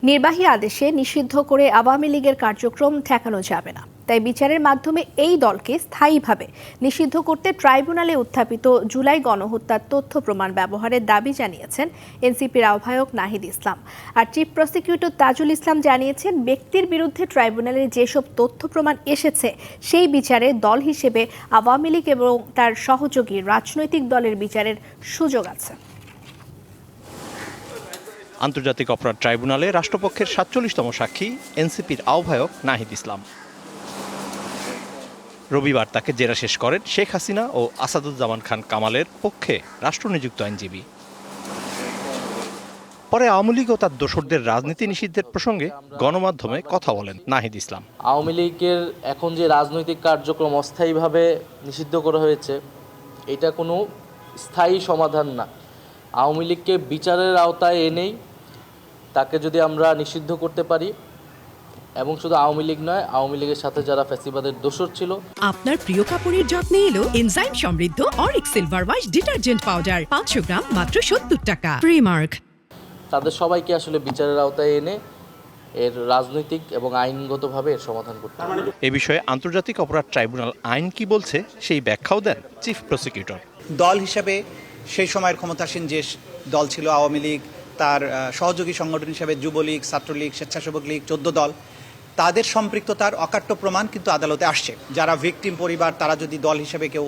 নির্বাহী আদেশে নিষিদ্ধ করে আওয়ামী লীগের কার্যক্রম ঠেকানো যাবে না, তাই বিচারের মাধ্যমে এই দলকে স্থায়ীভাবে নিষিদ্ধ করতে ট্রাইব্যুনালে উত্থাপিত জুলাই গণহত্যার তথ্য প্রমাণ ব্যবহারের দাবি জানিয়েছেন এনসিপির আহ্বায়ক নাহিদ ইসলাম। আর চিফ প্রসিকিউটর তাজুল ইসলাম জানিয়েছেন, ব্যক্তির বিরুদ্ধে ট্রাইব্যুনালে যেসব তথ্য প্রমাণ এসেছে সেই বিচারে দল হিসেবে আওয়ামী লীগ এবং তার সহযোগী রাজনৈতিক দলের বিচারের সুযোগ আছে। আন্তর্জাতিক অপরাধ ট্রাইব্যুনালে রাষ্ট্রপক্ষের ৪৭তম সাক্ষী এনসিপির আহ্বায়ক নাহিদ ইসলাম। রবিবার তাকে জেরা শেষ করেন শেখ হাসিনা ও আসাদুজ্জামান খান কামালের পক্ষে রাষ্ট্রনিযুক্ত আইনজীবী। পরে আওয়ামী লীগ ও তার দোসরদের রাজনীতি নিষিদ্ধের প্রসঙ্গে গণমাধ্যমে কথা বলেন নাহিদ ইসলাম। আওয়ামী লীগের এখন যে রাজনৈতিক কার্যক্রম অস্থায়ীভাবে নিষিদ্ধ করা হয়েছে, এটা কোনো স্থায়ী সমাধান না। আওয়ামী লীগকে বিচারের আওতায় এনেই তাকে যদি আমরা নিষিদ্ধ করতে পারি, এবং শুধু আওয়ামী লীগ নয়, আওয়ামী লীগের সাথে যারা ফ্যাসিবাদের দোসর ছিল। আপনার প্রিয় কাপড়ের যত্নে এলো এনজাইম সমৃদ্ধ Arik silver wash detergent powder 500 গ্রাম মাত্র 70 টাকা। প্রিমার্ক। তাদের সবাইকে আসলে বিচারের আওতায় এনে এর রাজনৈতিক এবং আইনগতভাবে এর সমাধান করতে হবে। এ বিষয়ে আন্তর্জাতিক অপরাধ ট্রাইব্যুনাল আইন কি বলছে সেই ব্যাখ্যাও দেন চিফ প্রসিকিউটর। দল হিসেবে সেই সময়ের ক্ষমতাসীন যে দল ছিল আওয়ামী লীগ, তার সহযোগী সংগঠন হিসেবে যুবলীগ, ছাত্রলীগ, স্বেচ্ছাসেবক লীগ, 14 দল, তাদের সম্পৃক্ততার অকাট্য প্রমাণ কিন্তু আদালতে আসছে। যারা ভিকটিম পরিবার, তারা যদি দল হিসেবে কেউ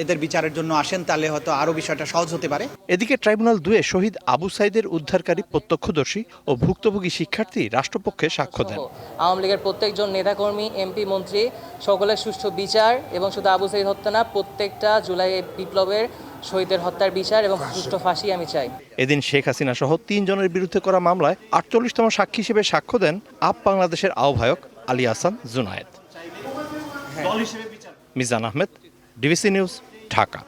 এদের বিচারের জন্য আসেন, তাহলে হয়তো আরও বিষয়টা সহজ হতে পারে। এদিকে ট্রাইব্যুনাল 2-এ শহীদ আবু সাইদের উদ্ধারকারী প্রত্যক্ষদর্শী ও ভুক্তভোগী শিক্ষার্থী রাষ্ট্রপক্ষে সাক্ষ্য দেন। আওয়ামী লীগের প্রত্যেকজন নেতাকর্মী, এমপি, মন্ত্রী সকলের সুষ্ঠু বিচার, এবং শুধু আবু সাইদ হত্যা না, প্রত্যেকটা জুলাই বিপ্লবের শহীদের হত্যার বিচার এবং সুষ্ঠু ফাঁসি আমি চাই। এদিন শেখ হাসিনা সহ 3 জনের বিরুদ্ধে করা মামলায় 48তম সাক্ষী হিসেবে সাক্ষ্য দেন আপ বাংলাদেশের আহ্বায়ক আলী আহসান জুনায়েদ। Mizan Ahmed, DBC news, Dhaka.